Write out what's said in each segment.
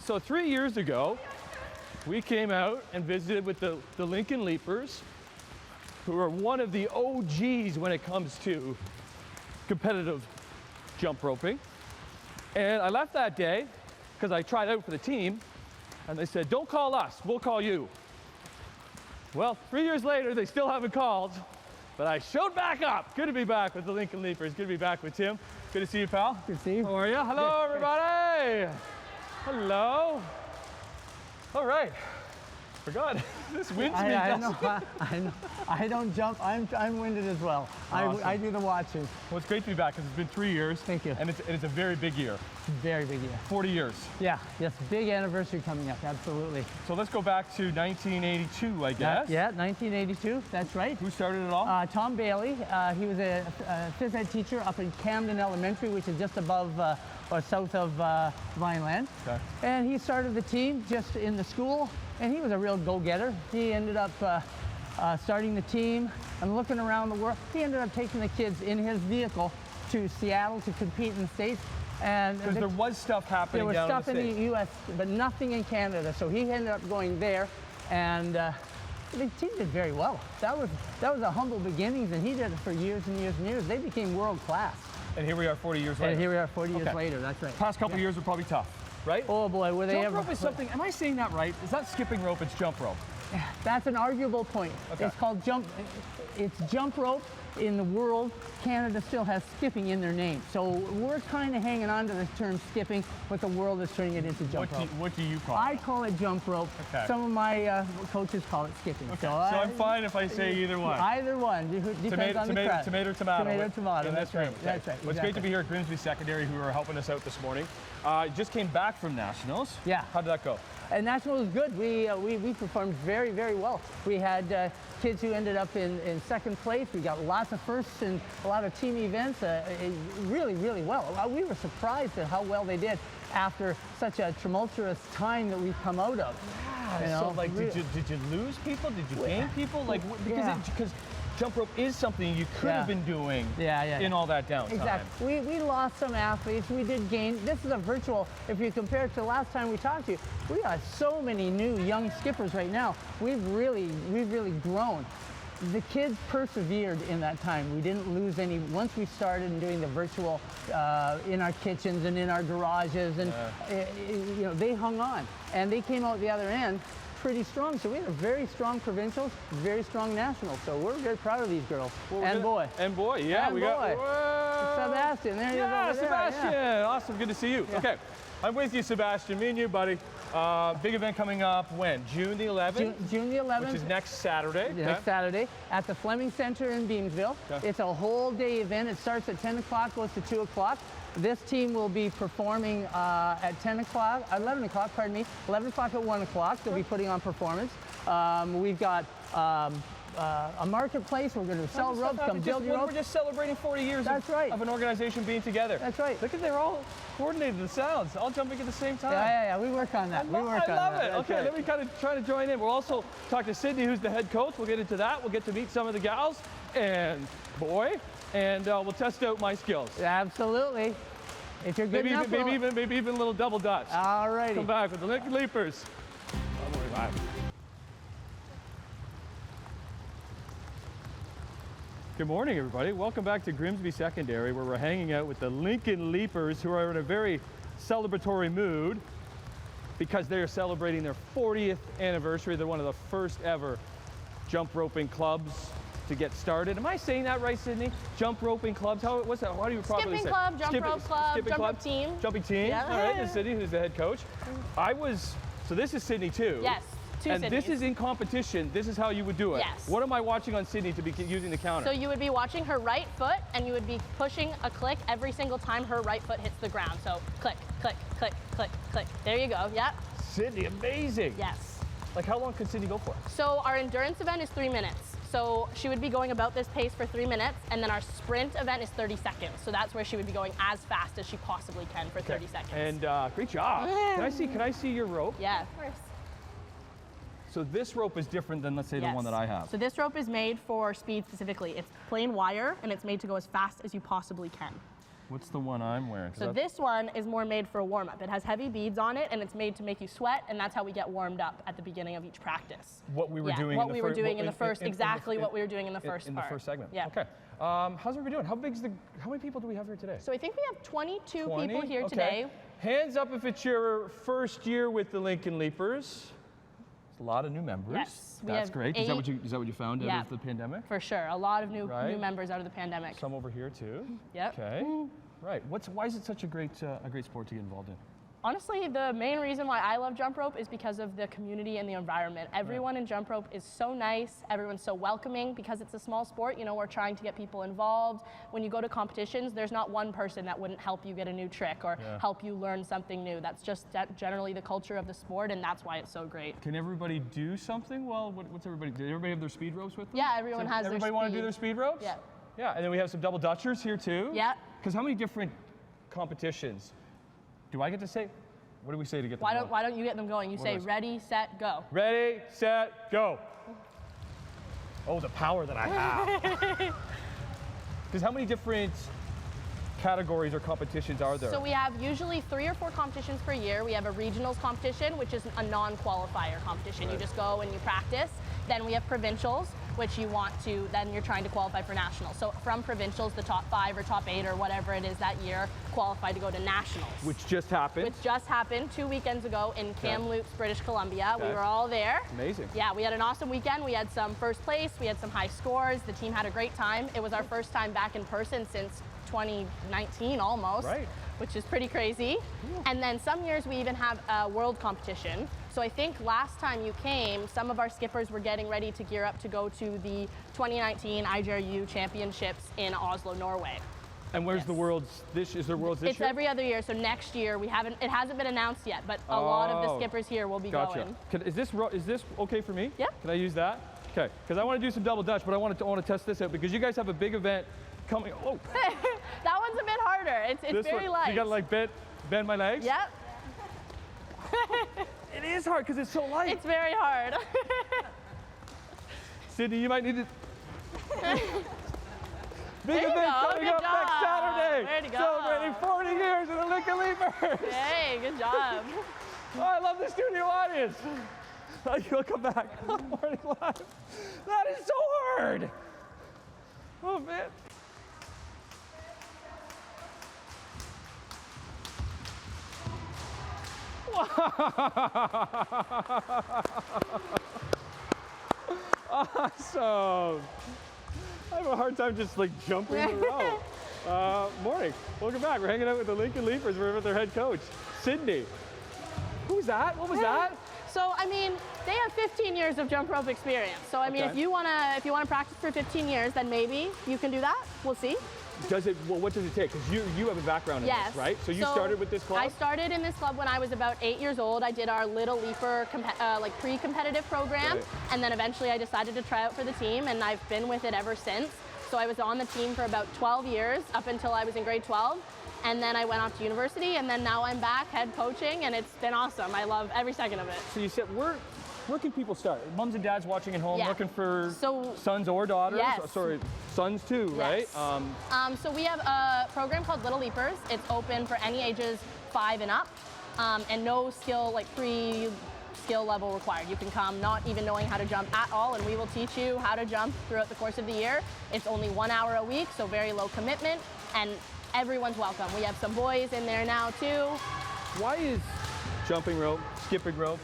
So 3 years ago, we came out and visited with the Lincoln Leapers, who are one of the OGs when it comes to competitive jump roping. And I left that day because I tried out for the team, and they said, don't call us, we'll call you. Well, 3 years later, they still haven't called, but I showed back up. Good to be back with the Lincoln Leapers. Good to be back with Tim. Good to see you, pal. Good to see you. How are you? Hello, everybody. Hello. All right. Forgot. This wind's me. I know. I don't jump. I'm winded as well. Awesome. I do the watching. Well, it's great to be back because it's been 3 years. Thank you. And it's a very big year. Very big year. 40 years. Yeah. Yes. Big anniversary coming up. Absolutely. So let's go back to 1982, I guess. Yeah. 1982. That's right. Who started it all? Tom Bailey. He was a phys ed teacher up in Camden Elementary, which is just above or south of Vineland. Okay. And he started the team just in the school, and he was a real go-getter. He ended up starting the team and looking around the world. He ended up taking the kids in his vehicle to Seattle to compete in the States. And because there was stuff happening down in the States. There was stuff in the U.S., but nothing in Canada. So he ended up going there, and the team did very well. That was a humble beginnings, and he did it for years and years and years. They became world class. And here we are 40 years later. And here we are 40 years later, that's right. Past couple years were probably tough, right? Oh boy, were they ever. Jump rope is something, am I saying that right? Is that skipping rope, it's jump rope? That's an arguable point. Okay. It's called it's jump rope in the world. Canada still has skipping in their name. So we're kind of hanging on to the term skipping, but the world is turning it into jump rope. What do you call it? I call it jump rope. Okay. Some of my coaches call it skipping. Okay. So I'm fine if I say either one. Either one. Depends on the crowd. Tomato. Tomato. In this room. Right. That's right. Well, it's great to be here at Grimsby Secondary, who are helping us out this morning. Just came back from Nationals. Yeah. How did that go? And National was good. We performed very, very well. We had kids who ended up in second place. We got lots of firsts and a lot of team events. Really, really well. We were surprised at how well they did after such a tumultuous time that we've come out of. Yeah. You know, so, like, did you lose people? Did you gain people? Like, because jump rope is something you could have been doing in all that downtime. Exactly. We lost some athletes. We did gain. This is a virtual, if you compare it to the last time we talked to you, we got so many new young skippers right now. We've really grown. The kids persevered in that time. We didn't lose any. Once we started doing the virtual in our kitchens and in our garages, and you know, they hung on, and they came out the other end pretty strong. So we had a very strong provincials, very strong nationals. So we're very proud of these girls and boy. And boy, yeah, we got Sebastian. There he is over there. Sebastian. Yeah. Awesome, good to see you. Yeah. Okay, I'm with you, Sebastian. Me and you, buddy. Big event coming up when? June the 11th? June the 11th. Which is next Saturday. Next Saturday at the Fleming Centre in Beamsville. Okay. It's a whole day event. It starts at 10 o'clock, goes to 2 o'clock. This team will be performing at 11 o'clock, pardon me, 11 o'clock at 1 o'clock. They'll be putting on performance. We've got a marketplace. We're going to sell ropes, come build your ropes. We're just celebrating 40 years of an organization being together. That's right. Look at, they're all coordinated, the sounds, all jumping at the same time. Yeah, we work on that. I love it. Okay, then we kind of try to join in. We'll also talk to Sydney, who's the head coach. We'll get into that. We'll get to meet some of the gals and we'll test out my skills. Absolutely. If you're good enough, maybe even a little double dutch. All righty. Come back with the Lincoln Leapers. Don't worry about it. Good morning, everybody. Welcome back to Grimsby Secondary, where we're hanging out with the Lincoln Leapers, who are in a very celebratory mood because they are celebrating their 40th anniversary. They're one of the first ever jump roping clubs to get started. Am I saying that right, Sydney? Jump roping clubs? How do you properly say? Skipping club, jump rope club, jump rope team. Jumping team. Yeah. All right, this is Sydney, who's the head coach. So this is Sydney too. Yes. And this is in competition. This is how you would do it. Yes. What am I watching on Sydney to be using the counter? So you would be watching her right foot, and you would be pushing a click every single time her right foot hits the ground. So click, click, click, click, click. There you go. Yep. Sydney, amazing. Yes. Like, how long could Sydney go for? So our endurance event is 3 minutes. So she would be going about this pace for 3 minutes, and then our sprint event is 30 seconds. So that's where she would be going as fast as she possibly can for 30 seconds. And great job. Can I see your rope? Yeah, of course. So this rope is different than, let's say, the one that I have. So this rope is made for speed specifically. It's plain wire, and it's made to go as fast as you possibly can. What's the one I'm wearing? 'Cause So this one is more made for a warm-up. It has heavy beads on it, and it's made to make you sweat, and that's how we get warmed up at the beginning of each practice. what we were doing. What in we the were fir- doing what- in the first, exactly what we were doing in the in- first in part. the first segment. Yeah. Okay. How's everybody doing? How many people do we have here today? So I think we have 22 20? people here Okay. today. Hands up if it's your first year with the Lincoln Leapers. There's a lot of new members. Yes, we That's have great. Is that 8. what you found out Yeah. of the pandemic? For sure, a lot of new Right. members out of the pandemic. Some over here too. Yep. Okay. Right. Why is it such a great sport to get involved in? Honestly, the main reason why I love jump rope is because of the community and the environment. Everyone in jump rope is so nice. Everyone's so welcoming because it's a small sport. You know, we're trying to get people involved. When you go to competitions, there's not one person that wouldn't help you get a new trick or help you learn something new. That's just generally the culture of the sport, and that's why it's so great. Can everybody do something? Well, what's everybody? Did everybody have their speed ropes with them? Yeah, everyone has their Everybody want to do speed. their speed ropes? Yeah. Yeah, and then we have some double dutchers here too. Yeah. Because how many different competitions do I get to say? What do we say to get them Why going? don't you get them going? You say is it? ready, set, go. Ready, set, go. Oh, the power that I have. Because how many different categories or competitions are there? So we have usually 3 or 4 competitions per year. We have a regionals competition, which is a non-qualifier competition. You just go and you practice. Then we have provincials, which then you're trying to qualify for nationals. So from provincials, the top 5 or top 8 or whatever it is that year qualify to go to nationals. Which just happened. Which just happened 2 weekends ago in Kamloops, British Columbia. Okay. We were all there. Amazing. Yeah, we had an awesome weekend. We had some first place, we had some high scores. The team had a great time. It was our first time back in person since 2019 almost. Right. Which is pretty crazy. And then some years we even have a world competition. So I think last time you came, some of our skippers were getting ready to gear up to go to the 2019 IGRU Championships in Oslo, Norway. And where's the worlds? Is there worlds this It's year? every other year, so next year it hasn't been announced yet, but a lot of the Oh. skippers here will be Gotcha. going. Is this okay for me? Yeah. Can I use that? Okay. Because I want to do some double dutch, but I want to test this out because you guys have a big event coming. Oh. That one's a bit harder. It's This very one, light. you got to like bend my legs? Yep, It is hard because it's so light. it's very hard. Sydney, you might need to. Big There you event go, coming good up next job. Saturday. Way to go. Celebrating 40 years of the Lincoln Leapers. Hey, good job. Oh, I love the studio audience. You'll come back. Morning live. That is so hard. Oh, man. Awesome. I have a hard time just like jumping the rope. Morning. Welcome back. We're hanging out with the Lincoln Leapers. We're with their head coach, Sydney. Who's that? What was that? So I mean, they have 15 years of jump rope experience. So I mean, Okay. if you wanna practice for 15 years, then maybe you can do that. We'll see. What does it take? Because you have a background in Yes. this, right? So you started with this club? I started in this club when I was about 8 years old. I did our Little Leaper like pre-competitive program, Right. and then eventually I decided to try out for the team, and I've been with it ever since. So I was on the team for about 12 years, up until I was in grade 12, and then I went off to university, and then now I'm back head coaching, and it's been awesome. I love every second of it. So you said, where can people start? Moms and dads watching at home Yeah. looking for So- sons or daughters? Yes. Sorry, sons too, right? Yes. So we have a program called Little Leapers. It's open for any ages 5 and up, and no skill, like pre-skill level required. You can come not even knowing how to jump at all, and we will teach you how to jump throughout the course of the year. It's only 1 hour a week, so very low commitment, and everyone's welcome. We have some boys in there now too. Why is jumping rope, skipping rope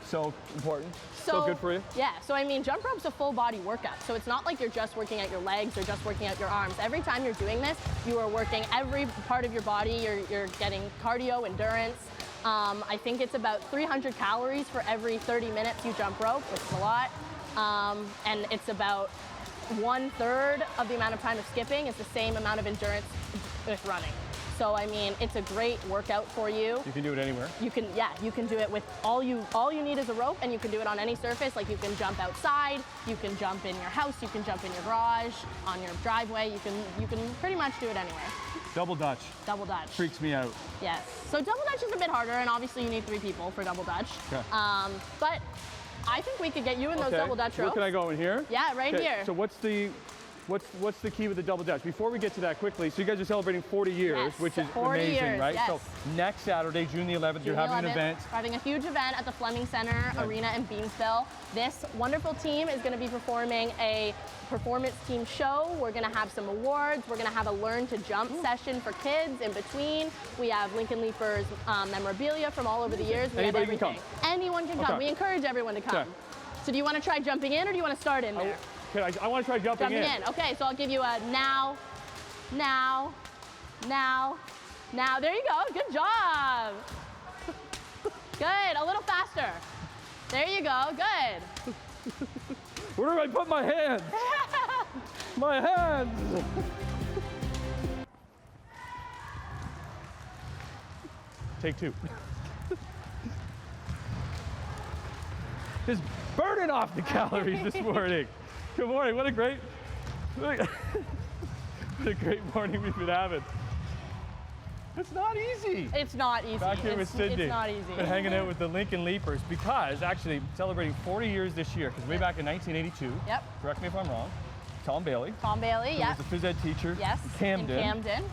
so important? So good for you? Yeah, so I mean, jump rope's a full body workout. So it's not like you're just working out your legs or just working out your arms. Every time you're doing this, you are working every part of your body. You're getting cardio, endurance. I think it's about 300 calories for every 30 minutes you jump rope, which is a lot. And it's about 1/3 of the amount of time of skipping is the same amount of endurance with running. So I mean, it's a great workout for you. You can do it anywhere. You can do it with all you need is a rope, and you can do it on any surface. Like you can jump outside, you can jump in your house, you can jump in your garage, on your driveway. You can pretty much do it anywhere. Double dutch. Double dutch. Freaks me out. Yes. So double dutch is a bit harder, and obviously you need 3 people for double dutch. Okay. But I think we could get you in those double dutch Where ropes. can I go in here? Yeah, right Okay, here. So what's the what's the key with the double dash? Before we get to that quickly, so you guys are celebrating 40 years, Yes, which is 40 amazing, years, right? yes. So next Saturday, June the 11th, you're having an event. We're having a huge event at the Fleming Centre Arena in Beamsville. This wonderful team is going to be performing a performance team show. We're going to have some awards. We're going to have a learn to jump session for kids in between. We have Lincoln Leapers memorabilia from all over the years. We Anybody have can everything. Anyone can come. Okay. We encourage everyone to come. Okay. So do you want to try jumping in or do you want to start in there? I want to try jumping in. Okay, so I'll give you a now. There you go. Good job. Good. A little faster. There you go. Good. Where do I put my hands? My hands! Take two. Just burning off the calories this morning. Good morning, what a great morning we've been having. It's not easy. It's not easy. Back here with Sydney. It's not easy. Been hanging out with the Lincoln Leapers because actually celebrating 40 years this year, because way back in 1982, Yep. correct me if I'm wrong, Tom Bailey, Tom Bailey, who yeah. was a phys ed teacher Yes, in Camden, in Camden.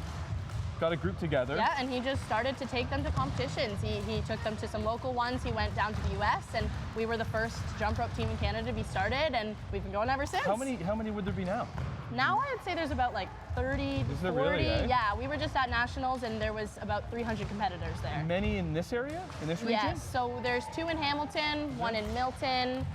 got a group together. Yeah, and he just started to take them to competitions. He took them to some local ones. He went down to the US, and we were the first jump rope team in Canada to be started, and we've been going ever since. How many would there be now? Now I'd say there's about like 30 to 40. Is there really, eh? Yeah, we were just at Nationals, and there was about 300 competitors there. Many in this area, in this region? Yes, so there's 2 in Hamilton, 1 in Milton,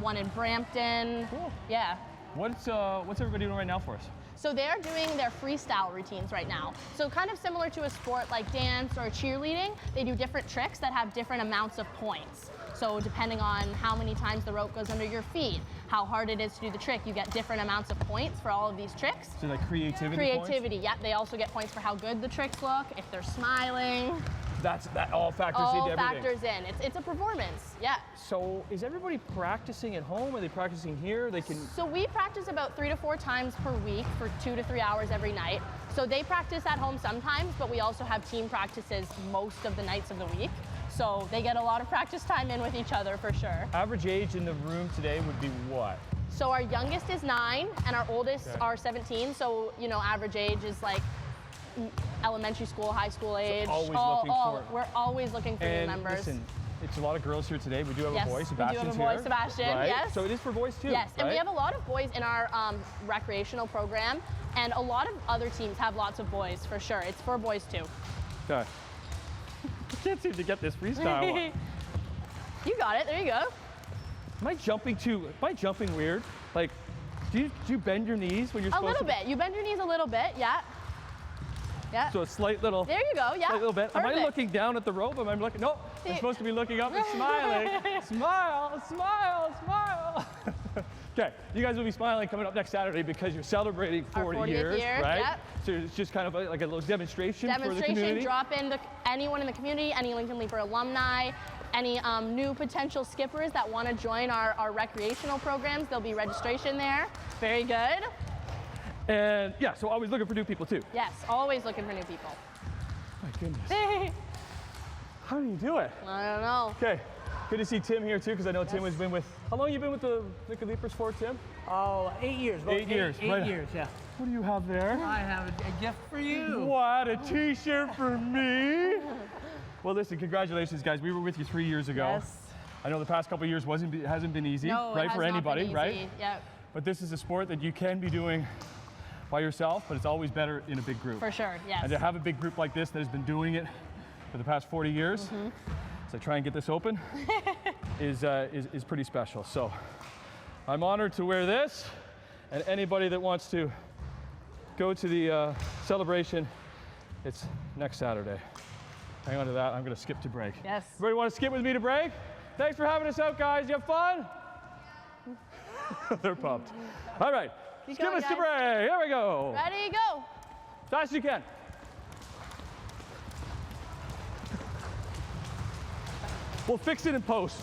1 in Brampton. Cool. Yeah. What's everybody doing right now for us? So they're doing their freestyle routines right now. So kind of similar to a sport like dance or cheerleading, they do different tricks that have different amounts of points. So depending on how many times the rope goes under your feet, how hard it is to do the trick, you get different amounts of points for all of these tricks. So like creativity Creativity, yep. They also get points for how good the tricks look, if they're smiling. That all factors into everything. All factors in. It's a performance, yeah. So is everybody practicing at home? Are they practicing here? They can. So we practice about 3 to 4 times per week for 2 to 3 hours every night. So they practice at home sometimes, but we also have team practices most of the nights of the week. So they get a lot of practice time in with each other for sure. Average age in the room today would be what? So our youngest is 9 and our oldest are 17. So, you know, average age is like elementary school, high school age. We're always looking for new members. Listen, it's a lot of girls here today. We do have Yes, a boy, we do Sebastian's have a boy, here, Sebastian, right? yes. So it is for boys too, Yes, and we right? have a lot of boys in our recreational program, and a lot of other teams have lots of boys for sure. It's for boys too. Okay. I can't seem to get this freestyle one. You got it, there you go. Am I jumping weird? Like, do you bend your knees when you're A supposed to? little bit, you bend your knees a little bit, yeah. Yeah. So a slight little. There you go, yeah. Slight little bit. Am I Perfect. looking down at the rope? Am I looking? No, I'm supposed to be looking up and smiling. Smile, smile, smile. Okay, you guys will be smiling coming up next Saturday because you're celebrating 40 40th years, year, right? yep. So it's just kind of like a little demonstration for the community. Drop in anyone in the community, any Lincoln Leaper alumni, any new potential skippers that want to join our recreational programs. There'll be registration there. Very good. And yeah, so always looking for new people too. Yes, always looking for new people. My goodness. How do you do it? I don't know. Okay, good to see Tim here too, because I know Tim has been with, how long have you been with the Lincoln Leapers for, Tim? Oh, 8 years. about 8 years, Eight right. years, yeah. What do you have there? I have a gift for you. What, a t-shirt for me? Well, listen, congratulations, guys. We were with you 3 years ago. Yes. I know the past couple of years hasn't been easy, No, right, it has for not anybody, been easy. right? Yep. But this is a sport that you can be doing by yourself, but it's always better in a big group. For sure, yes. And to have a big group like this that has been doing it for the past 40 years, so try and get this open, is pretty special. So I'm honored to wear this, and anybody that wants to go to the celebration, it's next Saturday. Hang on to that, I'm gonna skip to break. Yes. Everybody wanna skip with me to break? Thanks for having us out, guys. You have fun? They're pumped. All right, Keep skip going, us to guys. break. Here we go. Ready, go. Fast as you can. We'll fix it in post.